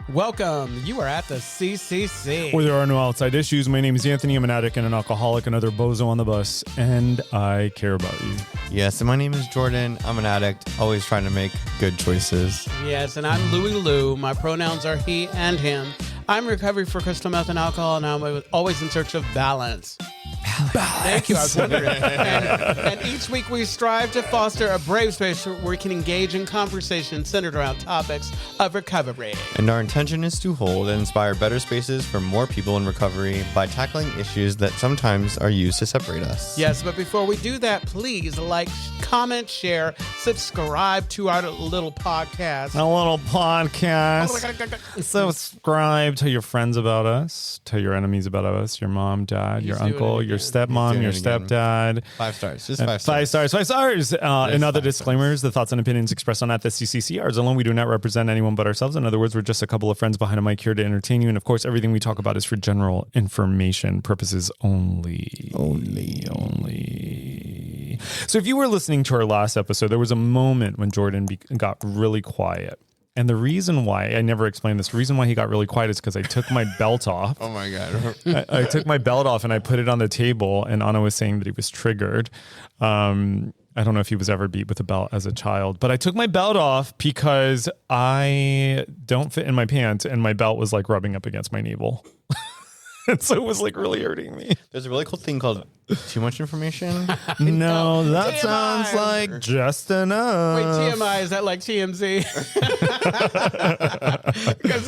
Welcome. You are at the CCC. Where there are no outside issues. My name is Anthony. I'm an addict and an alcoholic, another bozo on the bus, and I care about you. Yes, and my name is Jordan. I'm an addict, always trying to make good choices. Yes, and I'm LouiLou. My pronouns are he and him. I'm in recovery for crystal meth and alcohol, and I'm always in search of balance. Thank you. I was wondering. and each week we strive to foster a brave space where we can engage in conversation centered around topics of recovery. And our intention is to hold and inspire better spaces for more people in recovery by tackling issues that sometimes are used to separate us. Yes, but before we do that, please like, comment, share, subscribe to our little podcast. A little podcast. Subscribe. Tell your friends about us. Tell your enemies about us. Your mom, dad, your uncle, your stepmom, your stepdad. 5 stars. Just 5 stars. 5 stars. 5 stars. And other disclaimers. The thoughts and opinions expressed on at the CCC are alone. We do not represent anyone but ourselves. In other words, we're just a couple of friends behind a mic here to entertain you. And of course, everything we talk about is for general information purposes only. Only. So if you were listening to our last episode, there was a moment when Jordan got really quiet. And the reason why, I never explained this, the reason why he got really quiet is because I took my belt off. Oh my God. I took my belt off and I put it on the table, and Anna was saying that he was triggered. I don't know if he was ever beat with a belt as a child, but I took my belt off because I don't fit in my pants and my belt was like rubbing up against my navel. And so it was like really hurting me. There's a really cool thing called too much information. No, that TMI. sounds like just enough. Wait, TMI, is that like TMZ? Because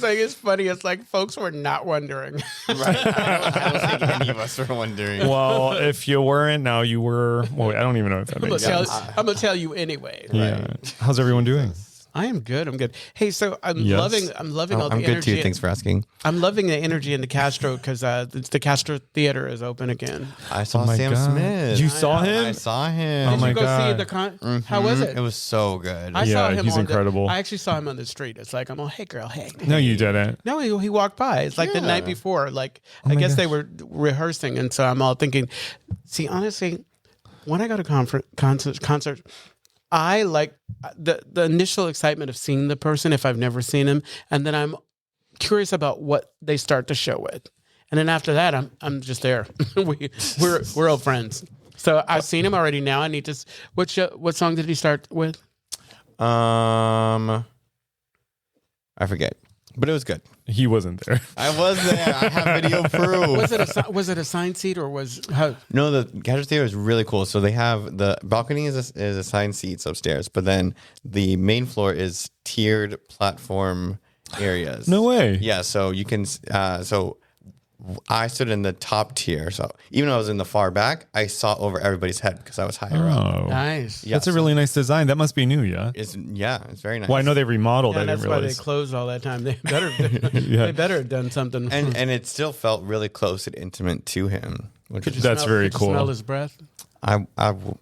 it's funny. It's like folks were not wondering. Right. I don't think any of us were wondering. Well, if you weren't, now you were. Well, I don't even know if that makes sense. I'm gonna tell you anyway. Yeah. Right. How's everyone doing? I am good. I'm good. Hey, so I'm loving all the I'm energy. good too. Thanks for asking. I'm loving the energy in the Castro because the Castro Theater is open again. I saw my Sam God. Smith. You saw him? I saw him. Did my you go God. see the con? How was it? It was so good. I saw Yeah, him he's on incredible. I actually saw him on the street. It's like, I'm all, hey girl, hey. No, you didn't. No, he walked by. It's like the night before. Like I guess they were rehearsing, and so I'm all thinking. See, honestly, when I go to concert, I like the initial excitement of seeing the person if I've never seen him, and then I'm curious about what they start the show with, and then after that, I'm just there. we're old friends. So I've seen him already. Now I need to. What song did he start with? I forget, but it was good. He wasn't there. I was there. I have video proof. Was it a signed seat or was how? No, the Castro Theater is really cool. So they have the balcony is assigned seats upstairs, but then the main floor is tiered platform areas. No way. Yeah, so you can. So I stood in the top tier. So even though I was in the far back, I saw over everybody's head because I was higher up. Oh, Nice. Yeah, that's a really nice design. That must be new, yeah. It's very nice. Well, I know they remodeled. Yeah, I that's didn't why they realize. closed all that time. They better have done something. and it still felt really close and intimate to him. Which Could you is, That's very could you cool. Smell his breath. I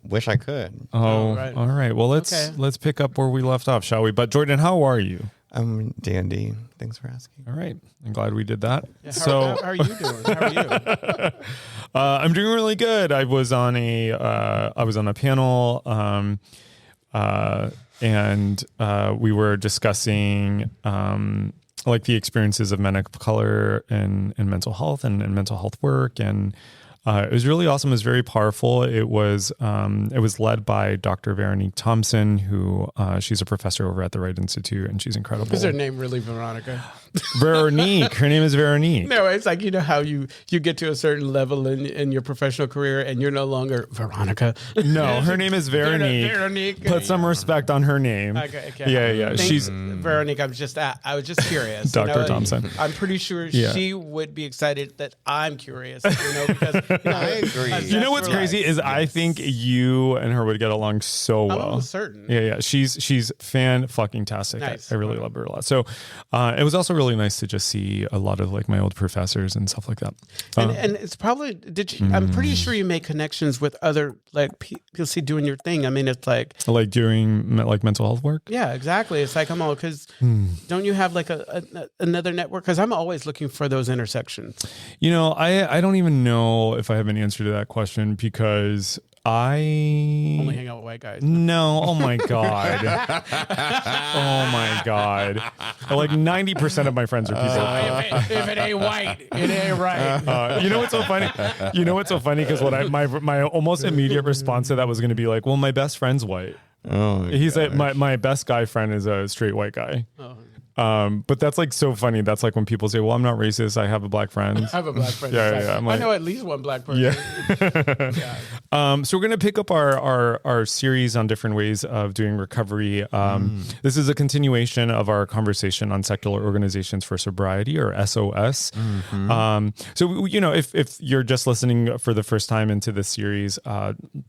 wish I could. Oh, right. all right. Well, let's pick up where we left off, shall we? But Jordan, how are you? I'm dandy. Thanks for asking. All right. I'm glad we did that. Yeah, So how are you doing? How are you? I'm doing really good. I was on a panel, and we were discussing like the experiences of men of color in mental health and mental health work, and it was really awesome. It was very powerful. It was led by Dr. Veronique Thompson, who she's a professor over at the Wright Institute, and she's incredible. Is her name really Veronica? Veronique. Her name is Veronique. No, it's like, you know how you get to a certain level in your professional career and you're no longer Veronica. No, her name is Veronique. Veronique. Put some respect on her name. Okay. Yeah. Thanks, She's Veronique. I was just curious. Dr. Thompson. I'm pretty sure Yeah. she would be excited that I'm curious. Because I agree. You know what's crazy is I think you and her would get along so well. I'm almost certain. Yeah. She's fan-fucking-tastic. Nice. I really love her a lot. So it was also really nice to just see a lot of like my old professors and stuff like that. And it's probably, I'm pretty sure you make connections with other like people doing your thing. I mean, it's like doing like mental health work. Yeah, exactly. It's like, I'm all, because don't you have like another network? Because I'm always looking for those intersections. You know, I don't even know if I have an answer to that question because Only hang out with white guys. No, oh my God. Oh my God. Like 90% of my friends are people. If it ain't white, it ain't right. You know what's so funny? You know what's so funny? Because my almost immediate response to that was going to be like, well, my best friend's white. Oh, He's like, my best guy friend is a straight white guy. Oh. But that's like so funny. That's like when people say, well, I'm not racist. I have a black friend. I have a black friend. Yeah. I know at least one black person. Yeah. So we're going to pick up our series on different ways of doing recovery. This is a continuation of our conversation on secular organizations for sobriety, or SOS. So, you know, if you're just listening for the first time into this series,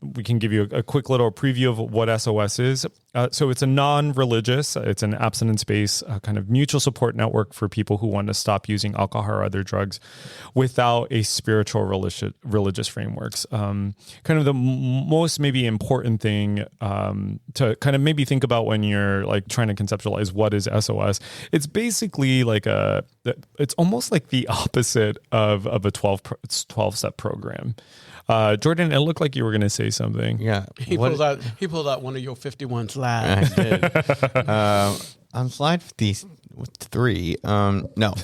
we can give you a quick little preview of what SOS is. So it's a non-religious, it's an abstinence-based kind of mutual support network for people who want to stop using alcohol or other drugs without a spiritual religious frameworks. Kind of the most maybe important thing to kind of maybe think about when you're like trying to conceptualize what is SOS. It's basically like it's almost like the opposite of a 12-step program. Jordan, it looked like you were going to say something. Yeah. He pulled out one of your 51 slides. I did. On slide 53, no.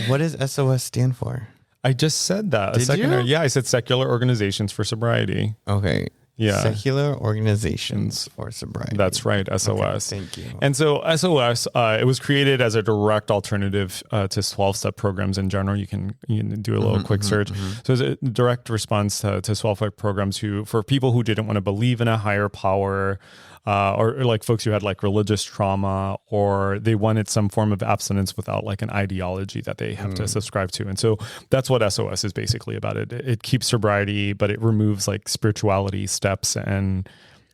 What does SOS stand for? I just said that. Did you? Yeah, I said secular organizations for sobriety. Okay. Yeah. Secular organizations for sobriety. That's right, SOS. Okay, thank you. And so SOS, it was created as a direct alternative to 12-step programs in general. You can do a little quick search. So it's a direct response to 12-step programs for people who didn't want to believe in a higher power, or like folks who had like religious trauma, or they wanted some form of abstinence without like an ideology that they have to subscribe to. And so that's what SOS is basically about. It keeps sobriety, but it removes like spirituality steps and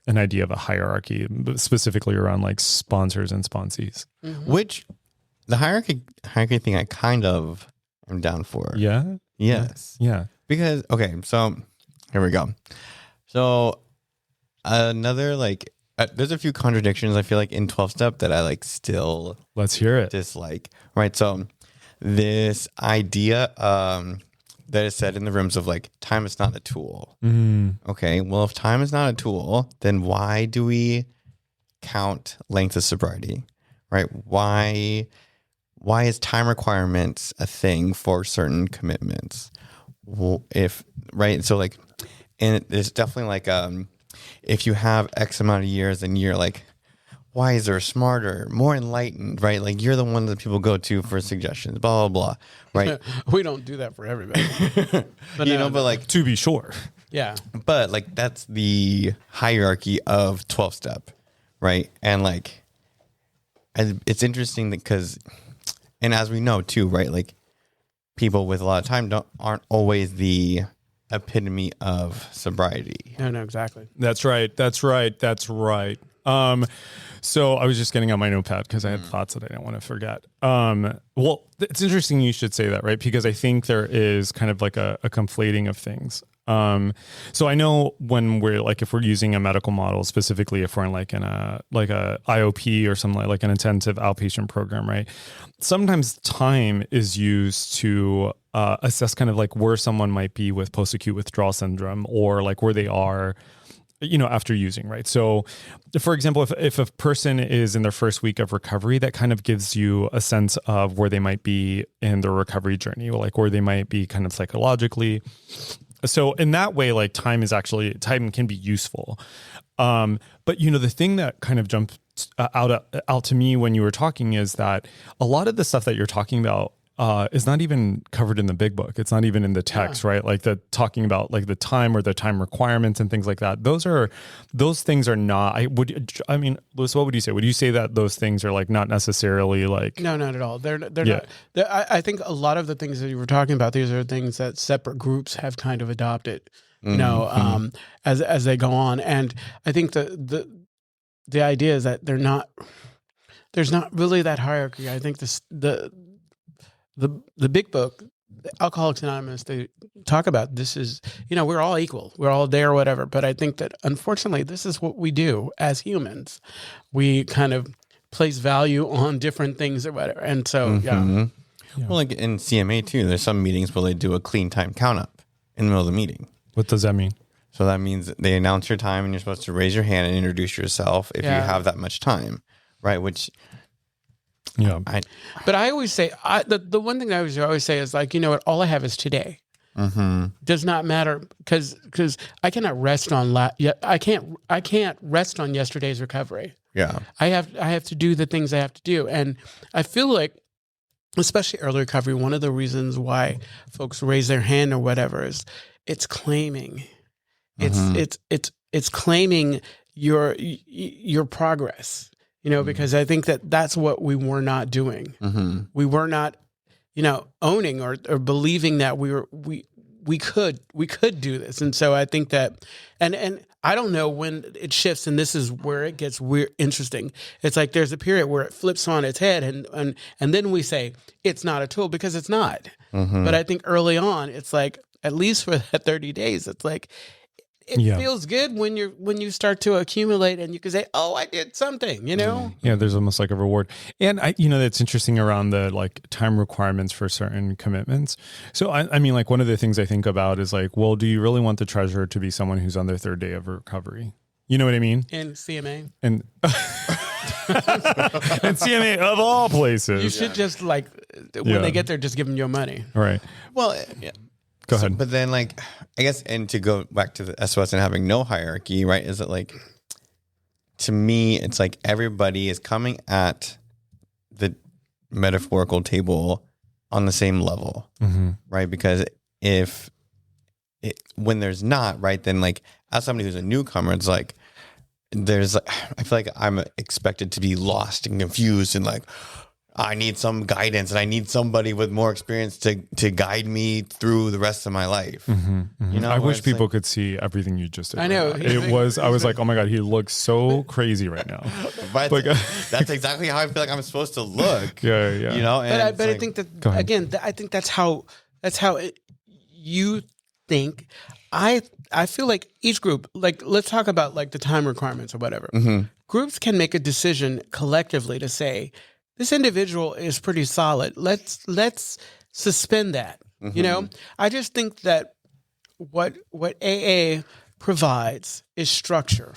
an idea of a hierarchy, specifically around like sponsors and sponsees. Which the hierarchy thing I kind of am down for. Yeah. Yes. Yeah. Because, okay, so here we go. So another like, there's a few contradictions I feel like in 12-step that I like still Let's hear it. dislike, right? So this idea that is said in the rooms of like time is not a tool. Okay, well, if time is not a tool, then why do we count length of sobriety, right? Why is time requirements a thing for certain commitments? Right? So like, and it's definitely like if you have X amount of years and you're like wiser, smarter, more enlightened, right? Like you're the one that people go to for suggestions, blah, blah, blah, right? We don't do that for everybody. But like, To be sure. yeah. but like that's the hierarchy of 12-step, right? And like, it's interesting because, and as we know too, right? Like people with a lot of time aren't always the epitome of sobriety. No, exactly. That's right. So I was just getting on my notepad because I had thoughts that I didn't want to forget. Well, it's interesting you should say that, right? Because I think there is kind of like a conflating of things. So I know when we're like, if we're using a medical model, specifically if we're in like a IOP or something like an intensive outpatient program, right? Sometimes time is used to assess kind of like where someone might be with post-acute withdrawal syndrome, or like where they are, you know, after using, right? So for example, if a person is in their first week of recovery, that kind of gives you a sense of where they might be in their recovery journey, or like where they might be kind of psychologically. So in that way, like time can be useful. But you know, the thing that kind of jumped out to me when you were talking is that a lot of the stuff that you're talking about is not even covered in the big book. It's not even in the text, right? Like talking about like the time or the time requirements and things like that. Those things are not. I mean, Louis, what would you say? Would you say that those things are like not necessarily like? No, not at all. They're not. I think a lot of the things that you were talking about, these are things that separate groups have kind of adopted, you know, as they go on. And I think the idea is that there's not really that hierarchy. I think the big book, Alcoholics Anonymous, they talk about this is, you know, we're all equal. We're all there or whatever. But I think that unfortunately, this is what we do as humans. We kind of place value on different things or whatever. And so, Well, like in CMA too, there's some meetings where they do a clean time count up in the middle of the meeting. What does that mean? So that means they announce your time and you're supposed to raise your hand and introduce yourself if you have that much time, right? Which, but I always say, the one thing I always say is like, you know what, all I have is today. Does not matter because I cannot rest on I can't rest on yesterday's recovery. Yeah. I have to do the things I have to do. And I feel like, especially early recovery, one of the reasons why folks raise their hand or whatever is it's claiming. It's claiming your progress, you know, because I think that's what we were not doing. We were not, you know, owning or believing that we could do this. And so I think that, and I don't know when it shifts, and this is where it gets weird, interesting. It's like there's a period where it flips on its head, and then we say it's not a tool because it's not. But I think early on, it's like, at least for that 30 days, it's like, it feels good when you start to accumulate and you can say, oh, I did something, you know? Yeah, there's almost like a reward. And that's interesting around the like time requirements for certain commitments. So I mean, like one of the things I think about is like, well, do you really want the treasurer to be someone who's on their third day of recovery? You know what I mean? And CMA. And and CMA of all places. You should just like, when they get there, just give them your money. Right. Well, Go ahead. But then, like, I guess, and to go back to the SOS and having no hierarchy, right? Is it like, to me, it's like everybody is coming at the metaphorical table on the same level, right? Because when there's not, right, then like, as somebody who's a newcomer, it's like, I feel like I'm expected to be lost and confused and like, I need some guidance and I need somebody with more experience to guide me through the rest of my life. You know, I wish people could see everything you just did. I know. I was like, oh my God, he looks so crazy right now. But that's exactly how I feel like I'm supposed to look. Yeah. You know, and but I think that, again, I think that's how you think. I feel like each group, like, let's talk about like the time requirements or whatever. Groups can make a decision collectively to say, this individual is pretty solid. Let's suspend that. You know, I just think that what AA provides is structure,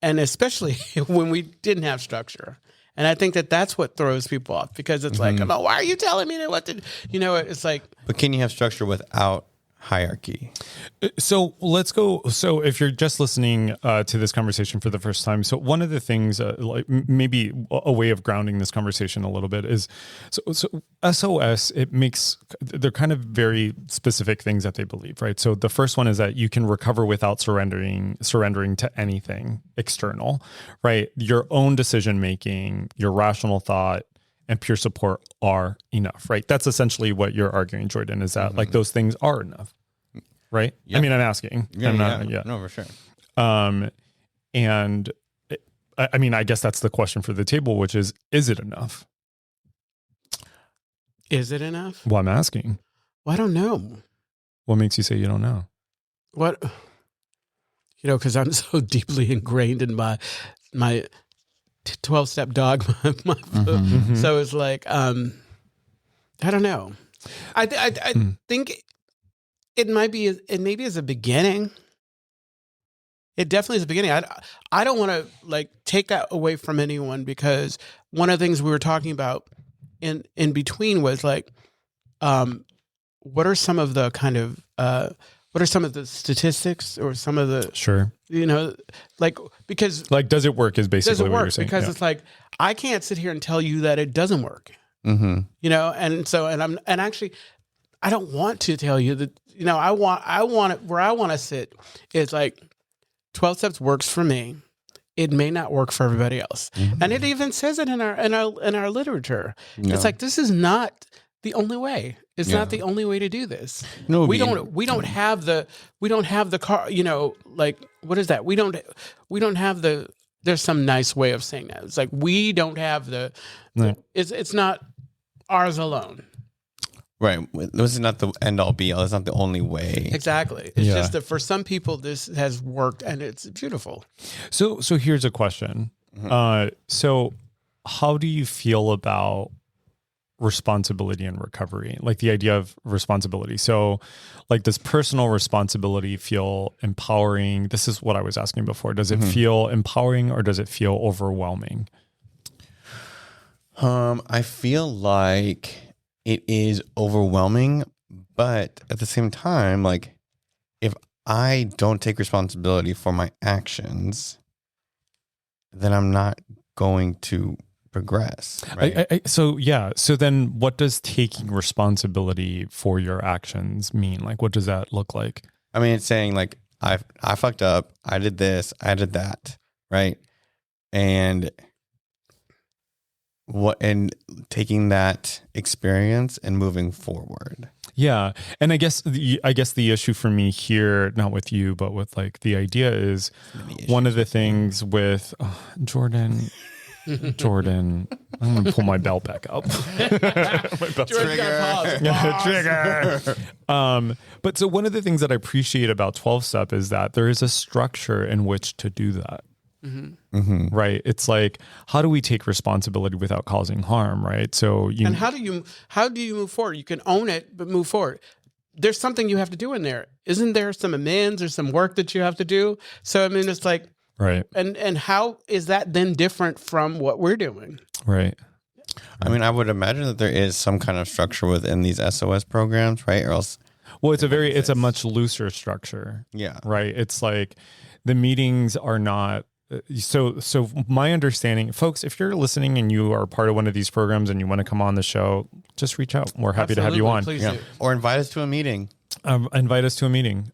and especially when we didn't have structure. And I think that's what throws people off because it's like, oh, why are you telling me what to? You know, it's like. But can you have structure without hierarchy? So let's go. So if you're just listening to this conversation for the first time, so one of the things, like maybe a way of grounding this conversation a little bit is, so SOS, they're kind of very specific things that they believe, right? So the first one is that you can recover without surrendering to anything external, right? Your own decision making, your rational thought, and peer support are enough, right? That's essentially what you're arguing, Jordan, is that like those things are enough, right? Yep. I mean, I'm asking. No, for sure. And I mean, I guess that's the question for the table, which is it enough? Is it enough? Well, I'm asking. Well, I don't know. What makes you say you don't know? What, you know, because I'm so deeply ingrained in my 12-step dogma. So it's like, I don't know. I think it maybe is a beginning. It definitely is a beginning. I don't want to like take that away from anyone because one of the things we were talking about in between was like, what are some of the kind of what are some of the statistics or some of the you know, like, because like, does it work is basically what you're saying. Because it's like, I can't sit here and tell you that it doesn't work, you know? And so, and actually, I don't want to tell you that, you know, I want it where I want to sit is like 12 steps works for me. It may not work for everybody else. And it even says it in our literature. No. It's like, this is not the only way. It's not the only way to do this. No, we don't have the car, you know, like, what is that? We don't have the, there's some nice way of saying that. It's like, we don't have it's not ours alone. Right. This is not the end all be all. It's not the only way. Exactly. It's just that for some people this has worked and it's beautiful. So here's a question. So how do you feel about responsibility and recovery, like the idea of responsibility. So like, does personal responsibility feel empowering? This is what I was asking before. Does it feel empowering or does it feel overwhelming? I feel like it is overwhelming, but at the same time, like, if I don't take responsibility for my actions, then I'm not going to progress. Right? So then what does taking responsibility for your actions mean? Like, what does that look like? I mean, it's saying like, I fucked up. I did this. I did that. Right. And taking that experience and moving forward. Yeah. And I guess the issue for me here, not with you, but with like the idea is one of the things with Jordan, I'm going to pull my belt back up. Trigger. But so one of the things that I appreciate about 12-step is that there is a structure in which to do that. Right. It's like, how do we take responsibility without causing harm? Right. So how do you move forward? You can own it, but move forward. There's something you have to do in there. Isn't there some amends or some work that you have to do? So, I mean, it's like, right. And how is that then different from what we're doing? Right. I mean, I would imagine that there is some kind of structure within these SOS programs, right? Or else. Well, it's a much looser structure. Yeah. Right. It's like the meetings are not. So my understanding, folks, if you're listening and you are part of one of these programs and you want to come on the show, just reach out. We're happy to have you on. Please do. Or invite us to a meeting. Invite us to a meeting.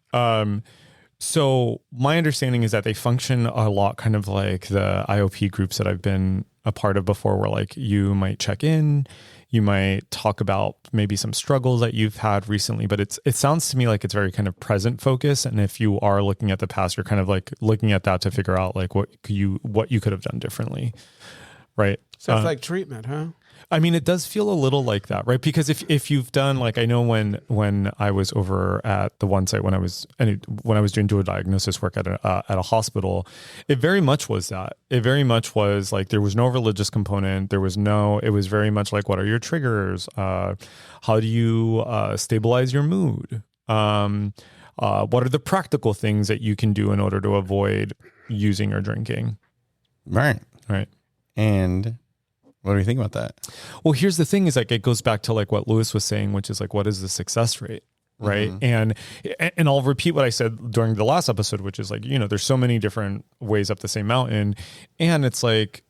So my understanding is that they function a lot kind of like the IOP groups that I've been a part of before, where like you might check in, you might talk about maybe some struggles that you've had recently, but it sounds to me like it's very kind of present focus. And if you are looking at the past, you're kind of like looking at that to figure out like what you could have done differently. Right. So it's like treatment, huh? I mean, it does feel a little like that, right? Because if you've done, like, I know when I was over at the one site when I was doing dual diagnosis work at a hospital, it very much was that. It very much was like there was no religious component. It was very much like, what are your triggers? How do you stabilize your mood? What are the practical things that you can do in order to avoid using or drinking? Right. Right. And what do you think about that? Well, here's the thing is like, it goes back to like what Louis was saying, which is like, what is the success rate? Right. And I'll repeat what I said during the last episode, which is like, there's so many different ways up the same mountain. And it's like,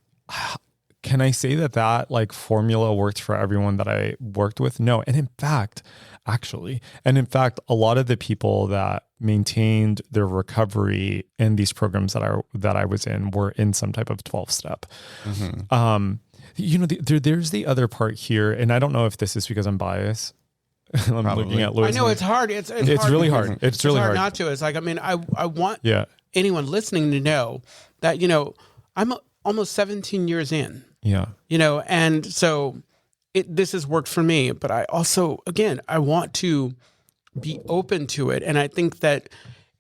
can I say that like formula worked for everyone that I worked with? No. And in fact, a lot of the people that maintained their recovery in these programs that I was in were in some type of 12-step. There's the other part here, and I don't know if this is because I'm biased. I'm looking at Louis. I know it's hard. It's really hard. It's really hard not to. It's like, I mean, I want anyone listening to know that, I'm almost 17 years in. Yeah. And so this has worked for me, but I also, again, I want to be open to it. And I think that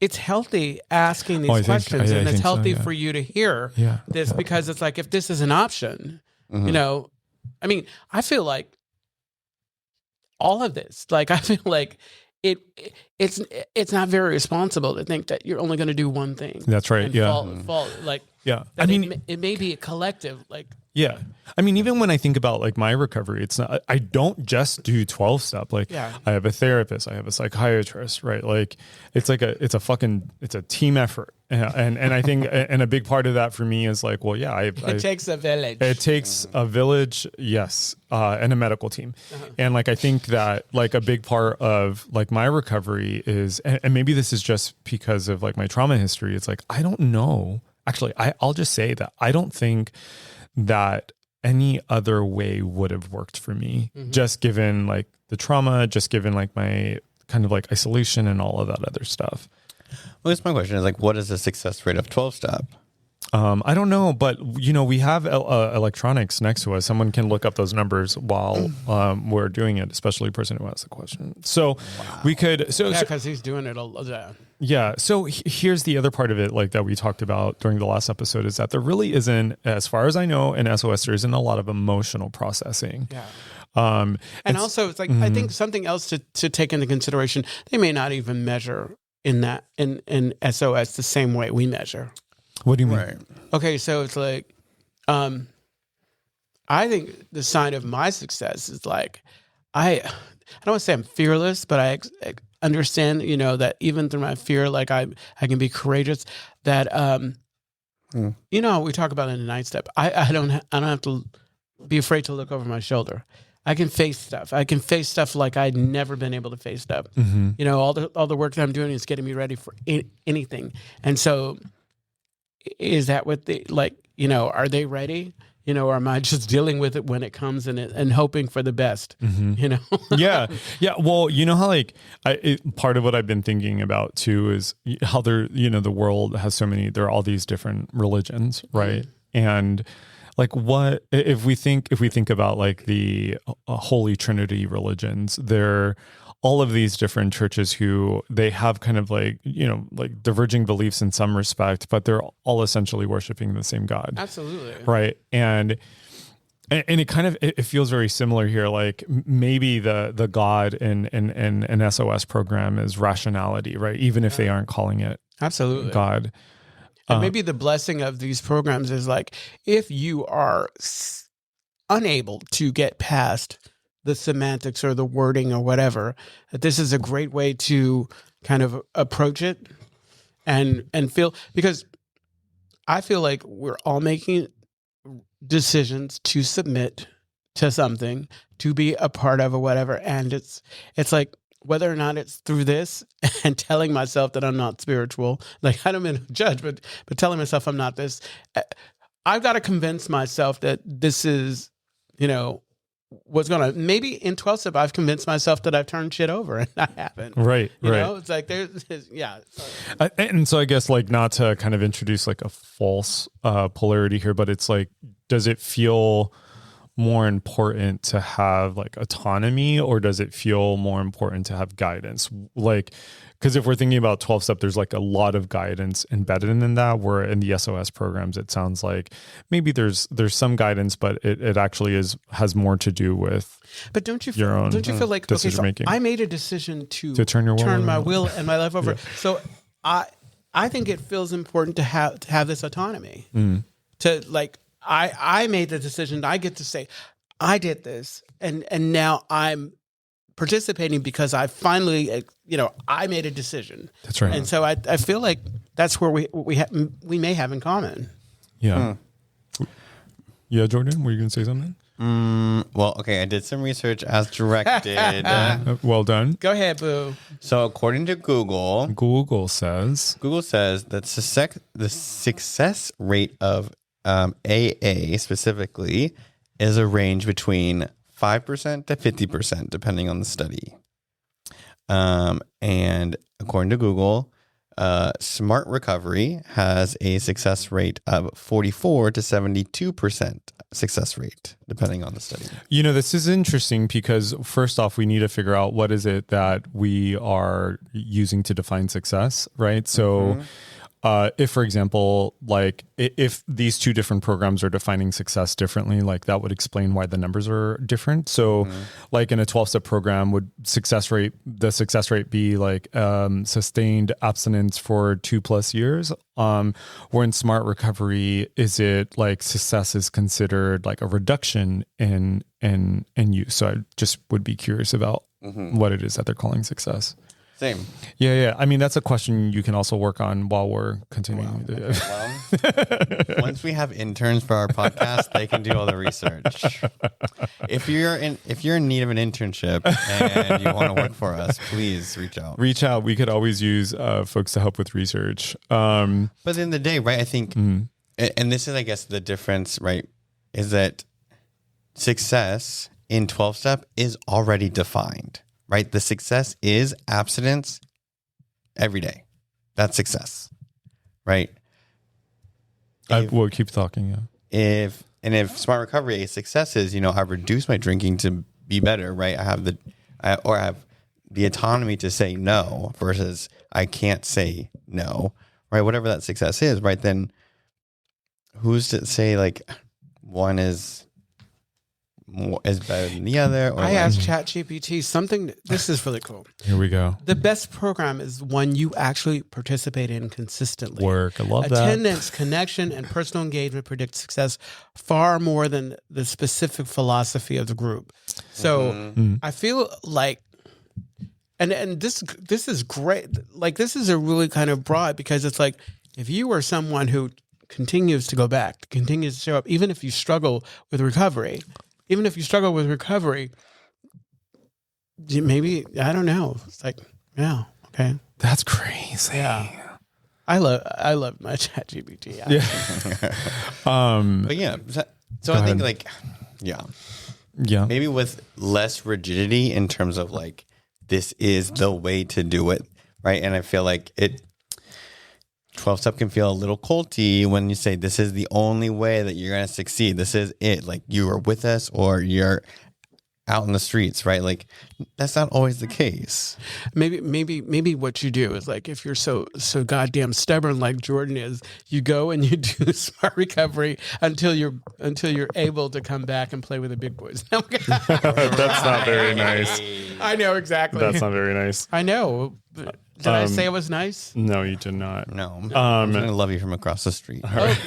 it's healthy asking these questions, and it's healthy for you to hear this, because it's like, if this is an option, I mean, I feel like all of this, like, I feel like it's not very responsible to think that you're only going to do one thing. That's right. Fall, like, I mean, it may be a collective, like. Yeah. I mean, even when I think about like my recovery, it's not, I don't just do 12-step. Like I have a therapist, I have a psychiatrist, right? Like it's a team effort. And I think, and a big part of that for me is like, well, it takes a village. It takes a village. Yes. And a medical team. And like, I think that like a big part of like my recovery is, and maybe this is just because of like my trauma history. It's like, I don't know. Actually, I'll just say that I don't think that any other way would have worked for me, just given like the trauma, just given like my kind of like isolation and all of that other stuff. Well, that's my question is like, what is the success rate of 12-step? I don't know, but we have electronics next to us. Someone can look up those numbers while we're doing it, especially the person who asked the question. So we could, because he's doing it a lot. Yeah. So here's the other part of it, like that we talked about during the last episode, is that there really isn't, as far as I know, in SOS, there isn't a lot of emotional processing. And also, it's like I think something else to take into consideration. They may not even measure in SOS the same way we measure. What do you mean? Right. Okay, so it's like, I think the sign of my success is like, I don't want to say I'm fearless, but I understand, that even through my fear, like I can be courageous. That we talk about in the 9 step. I don't have to be afraid to look over my shoulder. I can face stuff. I can face stuff like I'd never been able to face stuff. All the work that I'm doing is getting me ready for anything. And so, is that what are they ready? Or am I just dealing with it when it comes and hoping for the best? Yeah. Well, how part of what I've been thinking about too is how the world has there are all these different religions, right? And what if we think about the Holy Trinity religions, they're all of these different churches who they have kind of diverging beliefs in some respect, but they're all essentially worshiping the same God. Absolutely. Right. And it kind of, it feels very similar here. Like maybe the God in an SOS program is rationality, right? Even if they aren't calling it absolutely God. And maybe the blessing of these programs is if you are unable to get past the semantics or the wording or whatever, that this is a great way to kind of approach it and feel, because I feel like we're all making decisions to submit to something, to be a part of or whatever. And it's like, whether or not it's through this and telling myself that I'm not spiritual, I don't mean to judge, but telling myself I'm not this, I've got to convince myself that this is, what's going to, maybe in 12 step, I've convinced myself that I've turned shit over and I haven't. Right. It's like, And so I guess not to kind of introduce a false polarity here, but it's does it feel more important to have autonomy, or does it feel more important to have guidance? Because if we're thinking about 12 step, there's a lot of guidance embedded in that, where in the SOS programs, it sounds like maybe there's some guidance, but it actually has more to do with don't you feel like, decision making. I made a decision to turn my will and my life over. Yeah. So I think it feels important to have this autonomy to I made the decision. I get to say, I did this, and now I'm participating because I finally, I made a decision. That's right. And so I feel like that's where we may have in common. Yeah. Yeah, Jordan, were you going to say something? Well, okay, I did some research as directed. Well done. Go ahead, boo. So according to Google says that the success rate of AA specifically is a range between 5% to 50%, depending on the study. And according to Google, Smart Recovery has a success rate of 44 to 72% success rate, depending on the study. This is interesting because first off, we need to figure out what is it that we are using to define success, right? So if, for example, if these two different programs are defining success differently, that would explain why the numbers are different. So in a 12-step program, would the success rate be sustained abstinence for 2+ years? Or in Smart Recovery, is it success is considered a reduction in use? So I just would be curious about what it is that they're calling success. Same. Yeah. I mean, that's a question you can also work on while we're continuing. Wow. Okay, well, once we have interns for our podcast, they can do all the research. If you're in need of an internship and you want to work for us, please reach out. We could always use folks to help with research. But at the end of the day, right, I think, and this is, I guess, the difference, right, is that success in 12-step is already defined. Right? The success is abstinence every day. That's right? We'll keep talking. Yeah. If Smart Recovery, a success is, I've reduced my drinking to be better, right? I have the autonomy to say no versus I can't say no, right? Whatever that success is, right? Then who's to say one is is better than the other? Or I asked ChatGPT something. This is really cool. Here we go. The best program is one you actually participate in consistently. Work. I love that. Attendance, connection, and personal engagement predict success far more than the specific philosophy of the group. So I feel like, and this is great. Like, this is a really kind of broad, because it's like, if you are someone who continues to go back, continues to show up, even if you struggle with recovery, maybe, I don't know. It's like, yeah, okay. That's crazy. Yeah. I love my ChatGPT. But yeah, so I think like, yeah, maybe with less rigidity in terms of like, this is the way to do it, right? And I feel like 12-step can feel a little culty when you say this is the only way that you're going to succeed. This is it. Like, you are with us or you're out in the streets, right? Like, that's not always the case. Maybe what you do is, like, if you're so goddamn stubborn like Jordan is, you go and you do smart recovery until you're able to come back and play with the big boys. That's not very nice. I know, exactly. That's not very nice. I know. Did I say it was nice? No, you did not. No. I'm going to love you from across the street. Oh,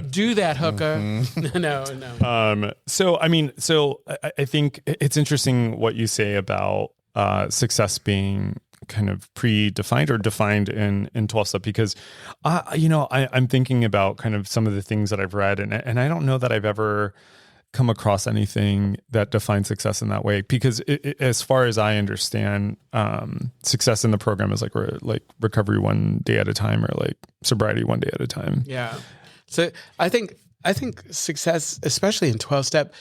do that, hooker. No. So I think it's interesting what you say about success being kind of predefined or defined in 12-step, because I'm thinking about kind of some of the things that I've read, and I don't know that I've ever come across anything that defines success in that way, because as far as I understand, success in the program is like recovery one day at a time, or like sobriety one day at a time. Yeah. So I think success, especially in 12-step,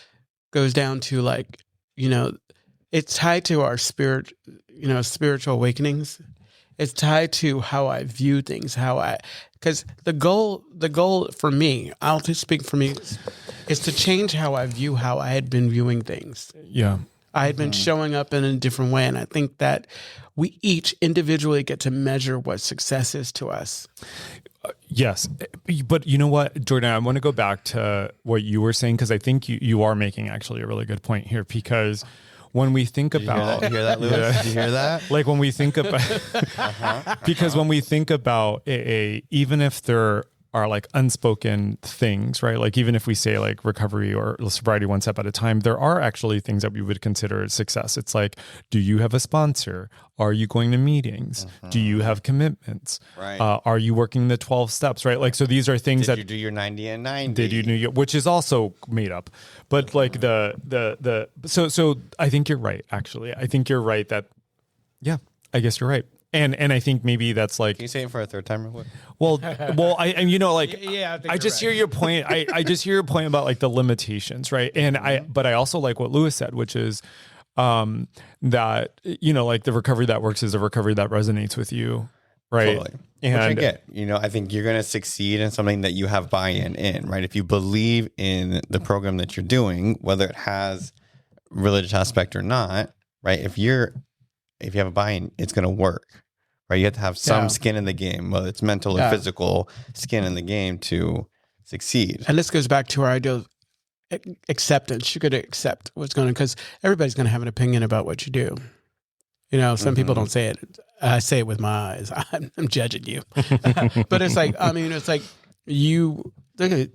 goes down to, like, it's tied to our spiritual awakenings. It's tied to how I view things, because the goal for me, I'll just speak for me, is to change how I view how I had been viewing things. Yeah. I had been showing up in a different way. And I think that we each individually get to measure what success is to us. Yes. But you know what, Jordan, I want to go back to what you were saying, because I think you are making actually a really good point here, because when we think about, Did you hear that, Louis? Did you hear that? Like, when we think about, because when we think about AA, even if there are like unspoken things, right? Like, even if we say like recovery or sobriety one step at a time, there are actually things that we would consider success. It's like, do you have a sponsor? Are you going to meetings? Do you have commitments? Right. Are you working the 12 steps, right? Like, so these are things Did you do your 90 and 90? Did you do, which is also made up, but like so I think you're right. Actually, I think you're right that, yeah, I guess you're right. And I think maybe that's like, Can you say it for a third time real quick? well, I I just hear your point. I just hear your point about like the limitations, right? And but I also like what Louis said, which is that, like, the recovery that works is a recovery that resonates with you, right? Totally. And Which I get. I think you're going to succeed in something that you have buy-in in, right? If you believe in the program that you're doing, whether it has religious aspect or not, right? If you have a buy-in, it's going to work, right? You have to have some skin in the game, whether it's mental or physical skin in the game to succeed. And this goes back to our idea of acceptance. You got to accept what's going on, because everybody's going to have an opinion about what you do. Some people don't say it. I say it with my eyes. I'm judging you. But it's like, it's like they're going to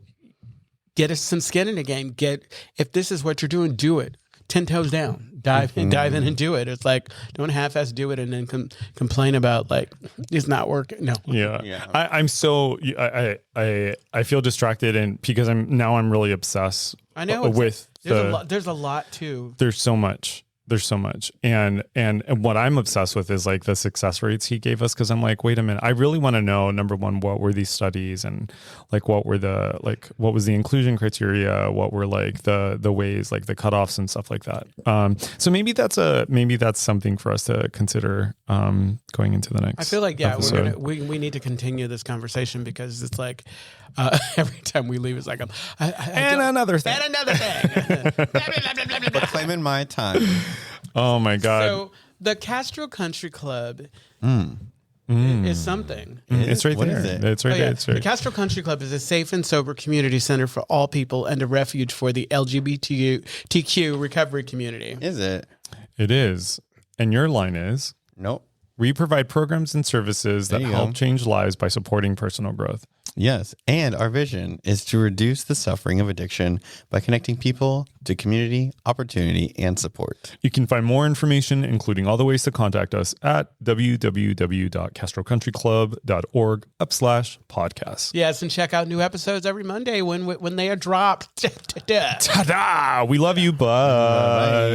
get us some skin in the game. If this is what you're doing, do it. 10 toes down. Dive in and do it. It's like, don't half-ass do it and then complain about, like, it's not working. No. Yeah. I'm so I feel distracted, and because I'm really obsessed. I know with there's a lot too. There's so much. And what I'm obsessed with is like the success rates he gave us, because I'm like, wait a minute, I really want to know, number one, what were these studies, and like what was the inclusion criteria, what were like the ways, like the cutoffs and stuff like that. So maybe that's something for us to consider going into the next. I feel like we need to continue this conversation, because it's like every time we leave, it's like another thing. But claiming my time. Oh my God. So the Castro Country Club is something. It's right What there. is it? It's right Oh, there. yeah. It's The right. Castro Country Club is a safe and sober community center for all people and a refuge for the LGBTQ recovery community. Is it? It is. And your line is, Nope. we provide programs and services that There you help go. change lives by supporting personal growth. Yes. And our vision is to reduce the suffering of addiction by connecting people to community, opportunity, and support. You can find more information, including all the ways to contact us at www.castrocountryclub.org/podcast. Yes, and check out new episodes every Monday when they are dropped. Ta-da! We love you. Bye. Bye.